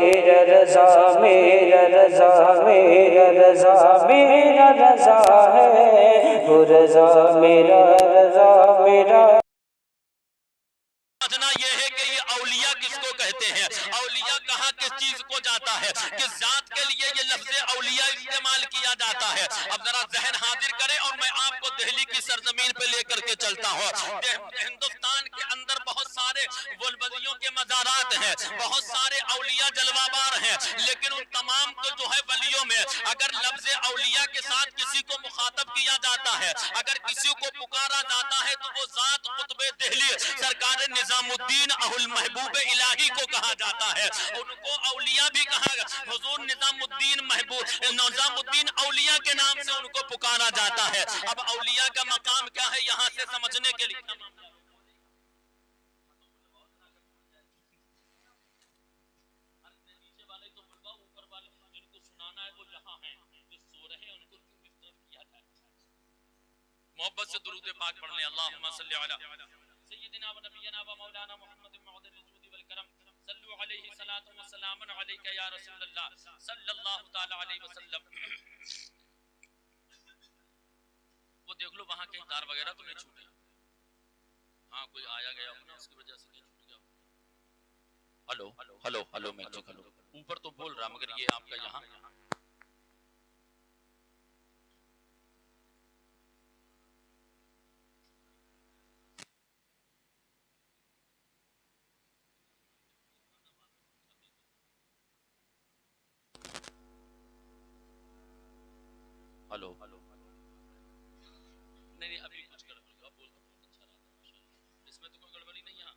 میرا رضا میرا رضا میرا رضا میرا رضا ہے، وہ رضا میرا رضا میرا۔ سمجھنا یہ ہے کہ یہ اولیاء کس کو کہتے ہیں، اولیاء کہاں کس چیز کو جاتا ہے، کس ذات کے لیے یہ لفظ اولیاء استعمال کیا جاتا ہے۔ اب ذرا ذہن حاضر کریں اور میں آپ کو دہلی کی سرزمین پہ لے کر کے چلتا ہوں۔ ہندوستان کے اندر بہت سارے ولیوں کے مزارات ہیں، بہت سارے اولیاء جلوہ بار ہیں، لیکن ان تمام کو جو ہے ولیوں میں اگر لفظ اولیاء کے ساتھ کسی کو مخاطب کیا جاتا ہے، اگر کسی کو پکارا جاتا ہے تو وہ ذات قطب دہلی سرکار نظام الدین محبوب الہی کو کہا جاتا ہے۔ ان کو اولیاء بھی کہا گیا، حضور نظام الدین نظام الدین اولیاء کے نام سے ان کو پکارا جاتا ہے۔ اب اولیاء کا مقام کیا ہے یہاں سے سمجھنے کے لیے محبت سے درود پاک پڑھ لیں۔ اللہم صلی علی سیدنا و نبینا و مولانا محمد معدن الجود والکرم، صلو علیہ صلاۃ و سلام علیک یا رسول اللہ صلی اللہ تعالی علیہ وسلم۔ وہ دیکھ لو وہاں کہیں تار وغیرہ تو نہیں چھوٹے، ہاں کوئی آیا گیا ہو نا اس کی وجہ سے کہیں چھوٹ گیا۔ ہلو ہلو ہلو میں چیک ہلو اوپر تو بول رہا مگر یہ آپ کا یہاں ہلو نہیں ابھی کچھ گڑبڑی آپ بول رہا بہت اچھا رہا تھا، اس میں تو کوئی گڑبڑی نہیں ہے۔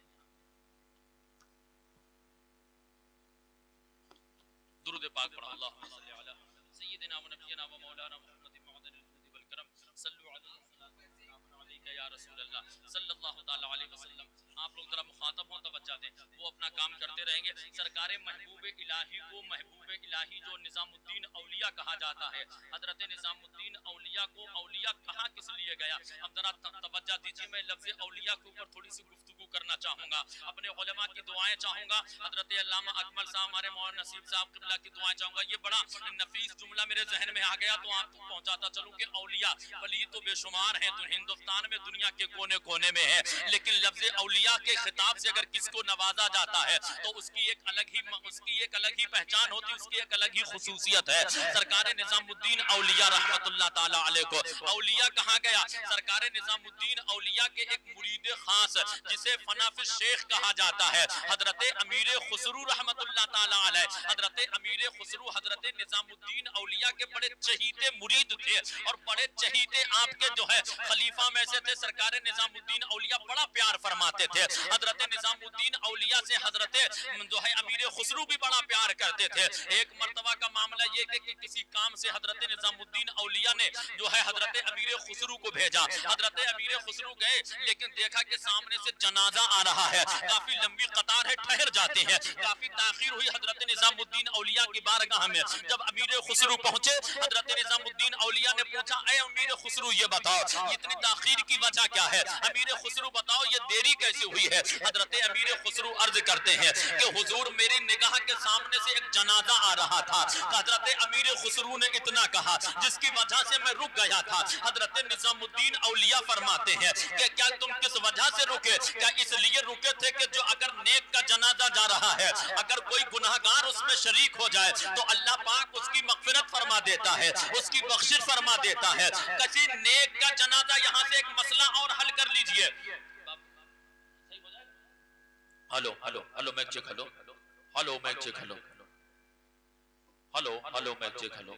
درود پاک پڑھا، اللہم صلی علی سیدنا و نبینا و مولانا محمد معدن الجود والکرم، صلو علیہ یا رسول اللہ صلی اللہ تعالی علیہ وسلم۔ آپ لوگ ذرا مخاطب ہوں توجہ دیں، وہ اپنا کام کرتے رہیں گے۔ سرکار محبوب الہی کو محبوب الہی جو نظام الدین اولیاء کہا جاتا ہے، حضرت نظام الدین اولیاء کو اولیاء کہاں کس لیے گیا؟ اب ذرا توجہ دیجیے، میں لفظ اولیاء کے اوپر تھوڑی سی گفتگو کرنا چاہوں گا، اپنے علماء کی دعائیں چاہوں گا، حضرت علامہ اکمل صاحب ہمارے مولانا نصیب صاحب قبلہ کی دعائیں چاہوں گا۔ یہ بڑا نفیس جملہ میرے ذہن میں آ گیا تو آپ کو پہنچاتا چلوں کہ اولیاء ولی تو بے شمار ہیں، تو ہندوستان میں دنیا کے کونے کونے میں ہے، لیکن لفظ اولیاء کے خطاب سے اگر کس کو نوازا جاتا ہے تو اس کی ایک الگ ہی پہچان ہوتی ہے، اس کی ایک الگ ہی خصوصیت ہے۔ سرکار نظام الدین اولیاء رحمت اللہ تعالی علیہ کو اولیاء کہا گیا۔ سرکار نظام الدین اولیاء کے ایک مرید خاص جسے فناف الشیخ کہا جاتا ہے، حضرت امیر خسرو رحمت اللہ تعالی علیہ، حضرت امیر خسرو حضرت نظام الدین اولیاء کے بڑے چہیتے مرید تھے اور بڑے چہیتے آپ کے جو ہے خلیفہ میں سے تھے۔ سرکار نظام الدین اولیاء بڑا پیار فرماتے تھے، حضرت نظام الدین اولیاء سے حضرت جو ہے امیر خسرو بھی بڑا پیار کرتے تھے۔ ایک مرتبہ کا معاملہ یہ کہ کسی کام سے حضرت نظام الدین اولیاء نے جو ہے حضرت امیر خسرو کو بھیجا، حضرت امیر خسرو گئے لیکن دیکھا کہ سامنے سے جنازہ آ رہا ہے، کافی لمبی قطار ہے، ٹھہر جاتے ہیں، کافی تاخیر ہوئی حضرت نظام الدین اولیاء کی بارگاہ میں۔ جب امیر خسرو پہنچے حضرت نظام الدین اولیاء نے پوچھا اے امیر خسرو یہ بتاؤ اتنی تاخیر کی وجہ کیا ہے؟ امیر خسرو بتاؤ یہ دیری کیسے ہوئی ہے؟ حضرت امیر خسرو عرض کرتے ہیں کہ حضور میری نگاہ کے سامنے سے ایک جنازہ آ رہا تھا، حضرت امیر خسرو نے اتنا کہا جس کی وجہ سے میں رک گیا تھا۔ حضرت نظام الدین اولیاء فرماتے ہیں کہ کیا تم کس وجہ سے رکے؟ کیا اس لیے رکے تھے کہ جو اگر نیک کا جنازہ جا رہا ہے، اگر کوئی گناہگار اس میں شریک ہو جائے تو اللہ پاک اس کی مغفرت فرما دیتا ہے، اس کی بخشش فرما دیتا ہے۔ کسی نیک کا جنازہ یہاں سے ایک مسئلہ اور حل کر لیجئے۔ Hello hello hello make check hello hello make check hello hello hello make check hello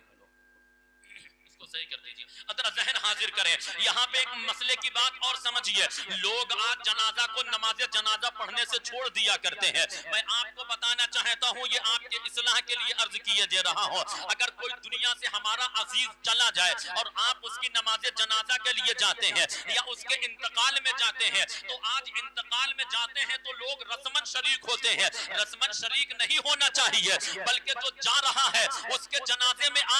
کو صحیح کر دیجئے، ادھر ذہن حاضر کریں۔ یہاں پہ ایک مسئلے کی بات اور سمجھئے، لوگ آج جنازہ کو نماز جنازہ پڑھنے سے چھوڑ دیا کرتے ہیں۔ میں آپ کو بتانا چاہتا ہوں، یہ آپ کے اصلاح کے لیے عرض کیے جا رہا ہوں، اگر کوئی دنیا سے ہمارا عزیز چلا جائے اور آپ اس کی نماز جنازہ کے لیے جاتے ہیں یا اس کے انتقال میں جاتے ہیں تو آج انتقال میں جاتے ہیں تو لوگ رسمن شریک ہوتے ہیں، رسمن شریک نہیں ہونا چاہیے، بلکہ جو جا رہا ہے اس کے جنازے میں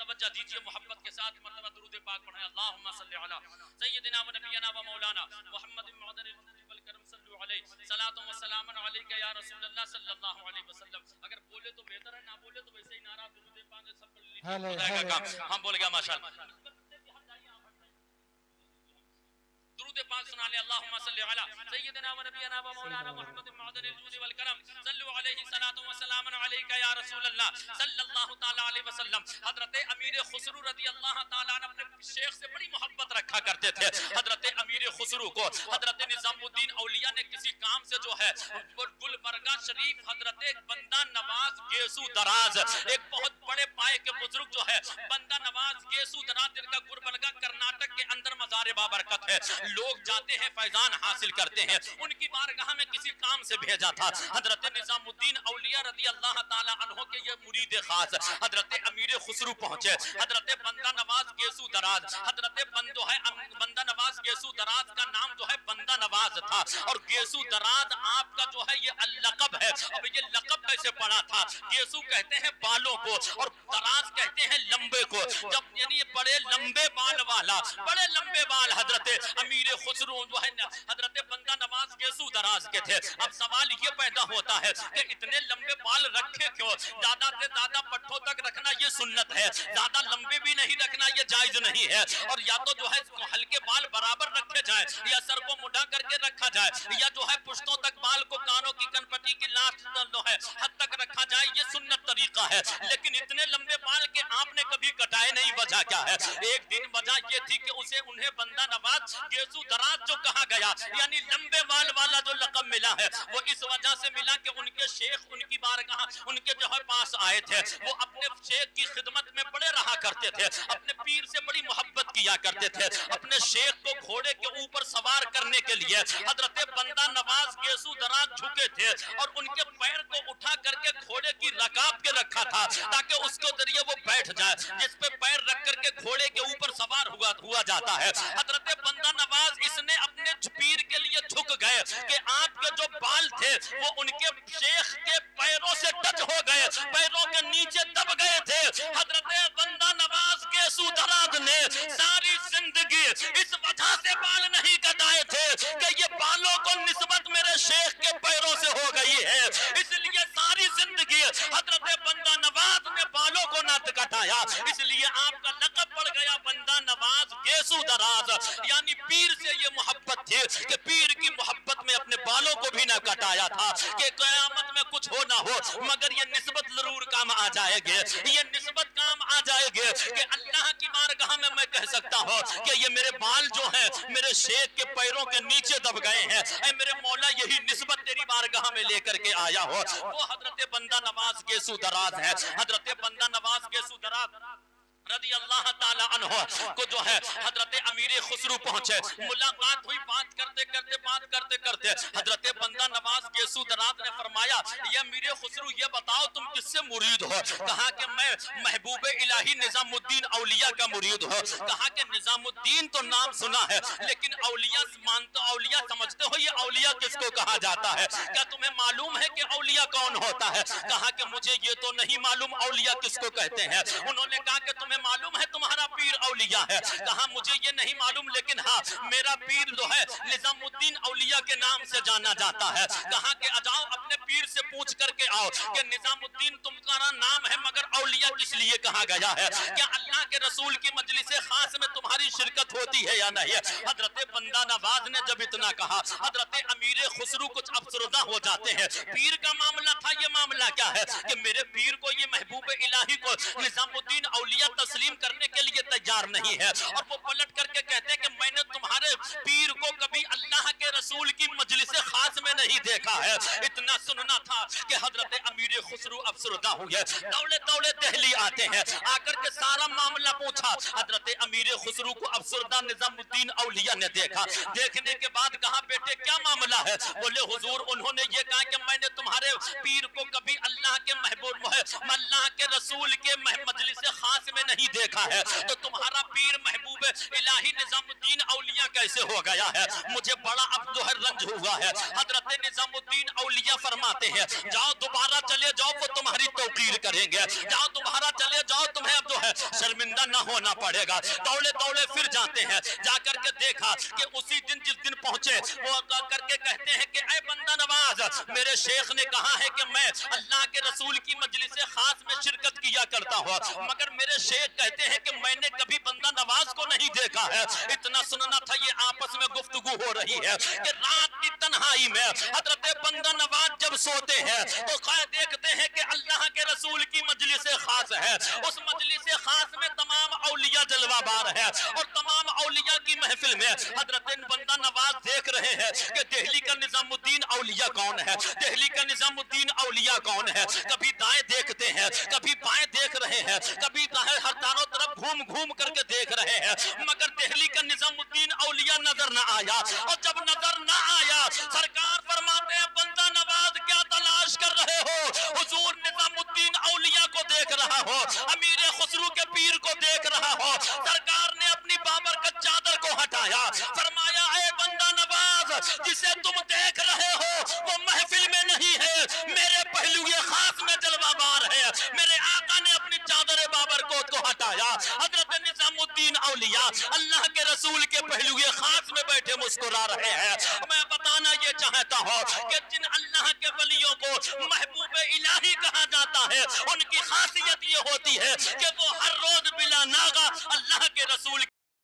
توجہ دیجئے, محبت کے ساتھ مرتبہ درود پاک پڑھیں. اللہم صلی علی سیدنا و نبینا و مولانا محمد معدن الجود والکرم صلو علیہ صلاۃ و سلام علیک یا رسول اللہ صلی اللہ علیہ وسلم. اگر بولے تو بہتر ہے, نہ بولے تو ویسے ہی نعرہ درود پاک سب پڑھ لیجیے. ہم بول گیا ماشاءاللہ. درود پاک سنا لے. اللہم صلی علی سیدنا و نبینا و مولانا محمد معدن الجود والکرم صلو علیہ صلاۃ و سلام علیک یا رسول اللہ صلی اللہ تعالی علیہ وسلم. حضرت امیر خسرو رضی اللہ تعالیٰ عنہ اپنے شیخ سے بڑی محبت رکھا کرتے تھے. حضرت امیر خسرو کو حضرت نظام الدین اولیاء نے کسی کام سے جو ہے گلبرگہ شریف حضرت بندہ نواز گیسو دراز, ایک بہت بڑے پائے کے بزرگ جو ہے بندہ نواز گیسو دراز, جن کا گلبرگہ کرناٹک کے اندر مزار بابرکت ہے, لوگ جاتے ہیں فیضان حاصل کرتے ہیں, ان کی بارگاہ میں کسی کام سے بھیجا تھا. حضرت نظام الدین اولیاء رضی اللہ تعالی عنہ کے یہ مرید خاص حضرت امیر خسرو پہنچے. حضرت بندہ نواز گیسو دراز, حضرت بندہ نواز گیسو دراز کا نام جو ہے بندہ نواز تھا, اور گیسو دراز آپ کا جو ہے یہ لقب ہے. اب یہ لقب کیسے پڑا تھا؟ گیسو کہتے ہیں بالوں کو اور دراز کہتے ہیں لمبے کو. جب یعنی یہ بڑے لمبے بال والا, بڑے لمبے بال حضرت امیر خسرو جو ہے حضرت بندہ نواز گیسو دراز کے تھے. اب سوال یہ پیدا ہوتا ہے کہ اتنے لمبے بال رکھے کیوں؟ زیادہ سے زیادہ پٹھوں تک رکھنا یہ سنت ہے, زیادہ لمبے بھی نہیں رکھنا یہ جائز نہیں ہے. اور یا تو جو ہے ہلکے بال برابر رکھے جائیں, یا سر کو مڈا کر کے رکھا جائے, یا جو ہے پشتوں تک بال کو کانوں کی کنپٹی کی لاسٹ جو ہے حد تک رکھا جائے, یہ سنت طریقہ ہے. لیکن اتنے لمبے بال کے آپ نے کبھی کٹائے نہیں. وجہ کیا ہے؟ ایک دن وجہ یہ تھی کہ انہیں بندہ نواز گیسو دراز جو کہا گیا, یعنی لمبے بال والا جو لقب ملا ہے, وہ اس وجہ سے ملا کہ ان کے شیخ ان کی بارگاہ ان کے جو ہے پاس آئے تھے. وہ اپنے شیخ کی خدمت میں بڑے رہا کرتے تھے, اپنے پیر سے بڑی محبت کیا کرتے تھے. اپنے شیخ کو گھوڑے کے اوپر سوار کرنے کے لیے حضرت بندہ نواز گیسو دراز جھکے تھے, اور ان کے پیر کو اٹھا کر کے گھوڑے کی رکاب کے رکھا تھا تاکہ اس کے ذریعے وہ بیٹھ جائے, جس پہ پیر رکھ کر کے گھوڑے کے اوپر سوار ہوا جاتا ہے. حضرت بندہ نواز اس نے اپنے پیر کے لیے جھک گئے کہ آپ کے جو بال تھے وہ ان کے شیخ کے پیروں سے ٹچ ہو گئے, پیروں کے نیچے دب گئے تھے. حضرت بندہ نواز گیسو دراز نے ساری زندگی اس وجہ سے بال نہیں کٹائے تھے کہ یہ بالوں کو نسبت میرے شیخ کے پیروں سے ہو گئی ہے, اس لیے ساری زندگی حضرت بندہ نواز نے بالوں کو نہ کٹایا. اس لیے آپ کا لقب پڑ گیا بندہ نواز گیسو دراز. یعنی پیر سے یہ محبت تھی کہ پیر کی محبت میں اپنے بالوں کو بھی نہ کٹایا تھا کہ قیامت میں کچھ ہو نہ ہو مگر یہ نسبت ضرور کام آ جائے گے, یہ نسبت کام آ جائے گے کہ اللہ کی بارگاہ میں میں کہہ سکتا ہوں کہ یہ میرے بال جو ہیں میرے شیخ کے پیروں کے نیچے دب گئے ہیں, اے میرے مولا یہی نسبت تیری بارگاہ میں لے کر کے آیا ہو. وہ حضرت بندہ نواز گیسو دراز ہے. حضرت بندہ نواز گیسو دراز رضی اللہ تعالی عنہ کو جو ہے حضرت امیر خسرو پہنچے, ملاقات ہوئی, بات کرتے کرتے حضرت بندہ نواز گیسو دراز نے فرمایا, یہ امیر خسرو یہ بتاؤ تم کس سے مرید ہو؟ کہا کہ میں محبوب الہی نظام الدین اولیاء کا مرید ہو. کہا کہ نظام الدین تو نام سنا ہے لیکن اولیاء اولیاء سمجھتے ہو یہ اولیاء کس کو کہا جاتا ہے؟ کیا تمہیں معلوم ہے کہ اولیاء کون ہوتا ہے؟ کہا کہ مجھے یہ تو نہیں معلوم اولیاء کس کو کہتے ہیں. انہوں نے کہا کہ تمہیں معلوم ہے تمہارا پیر اولیاء ہے؟ کہا مجھے یہ نہیں معلوم لیکن ہاں میرا پیر جو ہے نظام الدین اولیاء کے نام سے جانا جاتا ہے. کہا کہ اجاؤ اپنے پیر سے پوچھ کر کے آؤ کہ نظام الدین تمہارا نام ہے مگر اولیاء کس لیے کہا گیا ہے؟ کیا اللہ کے رسول کی مجلس خاص میں تمہاری شرکت ہوتی ہے یا نہیں؟ حضرت بندہ نواز نے جب اتنا کہا حضرت امیر خسرو کچھ افسردہ ہو جاتے ہیں. پیر کا معاملہ تھا, یہ معاملہ کیا ہے کہ میرے پیر کو یہ محبوب الہی کو نظام الدین اولیاء تسلیم کرنے کے لیے تیار نہیں ہے. اور وہ پلٹ کر کے کہتے ہیں کہ میں نے تمہارے پیر کو کبھی اللہ کے رسول کی مجلس خاص میں نہیں دیکھا ہے. اتنا سننا تھا کہ حضرت امیر خسرو افسردہ ہوئے, دوڑے دوڑے دہلی آتے ہیں, آ کر کے سارا معاملہ پوچھا. حضرت امیر خسرو کو افسردہ نظام الدین اولیاء نے دیکھا. دیکھنے کے بعد کہا بیٹے کیا معاملہ ہے؟ بولے حضور انہوں نے یہ کہا کہ میں نے تمہارے پیر کو کبھی اللہ کے محبوب اللہ کے رسول کے مجلس خاص میں نہیں دیکھا ہے, تو تمہارا پیر محبوب الہی نظام الدین اولیاء کیسے ہو گیا ہے؟ مجھے بڑا اب جو ہے رنج ہوا ہے. حضرت نظام الدین اولیاء فرماتے ہیں جاؤ دوبارہ چلے جاؤ وہ تمہاری توقیر کریں گے، جاؤ دوبارہ چلے جاؤ تمہیں اب جو ہے شرمندہ نہ ہونا پڑے گا۔ دوڑے دوڑے پھر جاتے ہیں، جا کر کے دیکھا کہ اسی دن جس دن پہنچے وہ کر کے کہتے ہیں کہ اے بندہ نواز، میرے شیخ نے کہا ہے کہ میں اللہ کے رسول کی مجلس خاص میں شرکت کیا کرتا ہوں، مگر میرے شیخ کہتے ہیں کہ میں نے کبھی بندہ نواز کو نہیں دیکھا ہے۔ اتنا سننا تھا یہ آپس میں گفتگو ہو رہی ہے کہ رات کی تنہائی میں حضرت بندہ نواز جب سوتے ہیں تو دیکھتے ہیں کہ اللہ کے رسول کی مجلس خاص ہے، اس مجلس خاص میں تمام اولیاء جلوہ بار ہے، اور تمام اولیاء کی محفل میں حضرت بندہ نواز دیکھ رہے ہیں کہ دہلی کا نظام الدین اولیاء کون ہے، دہلی کا نظام الدین اولیاء کون ہے۔ کبھی دائیں دیکھتے ہیں، کبھی بائیں دیکھ رہے ہیں، کبھی ہر چاروں طرف گھوم گھوم کر کے دیکھ رہے ہیں، مگر دہلی کا نظام الدین اولیاء نظر نہ آیا۔ اور جب نظر نہ آیا سرکار فرماتے ہیں بندہ نواز کیا تلاش کر رہے ہو؟ حضور نظام الدین اولیاء کو دیکھ رہا ہو، امیر خسرو کے پیر کو دیکھ رہا ہو۔ سرکار نے اپنی بابرکت چادر کو ہٹایا، فرمایا اے بندہ نواز جسے تم دیکھ رہے ہو وہ محفل میں نہیں ہے، میرے پہلو خاص میں جلوہ بار ہے۔ میرے آقا نے اپنی چادر بابرکت کو ہٹایا، حضرت نظام الدین اولیاء اللہ کے رسول کے پہلو خاص میں بیٹھے مسکرا رہے ہیں۔ میں بتانا یہ چاہتا ہوں کہ جن اللہ کے ولیوں کو محبوب الہی کہا جاتا ہے ان کی خاصیت یہ ہوتی ہے کہ وہ ہر روز بلا ناغہ اللہ کے رسول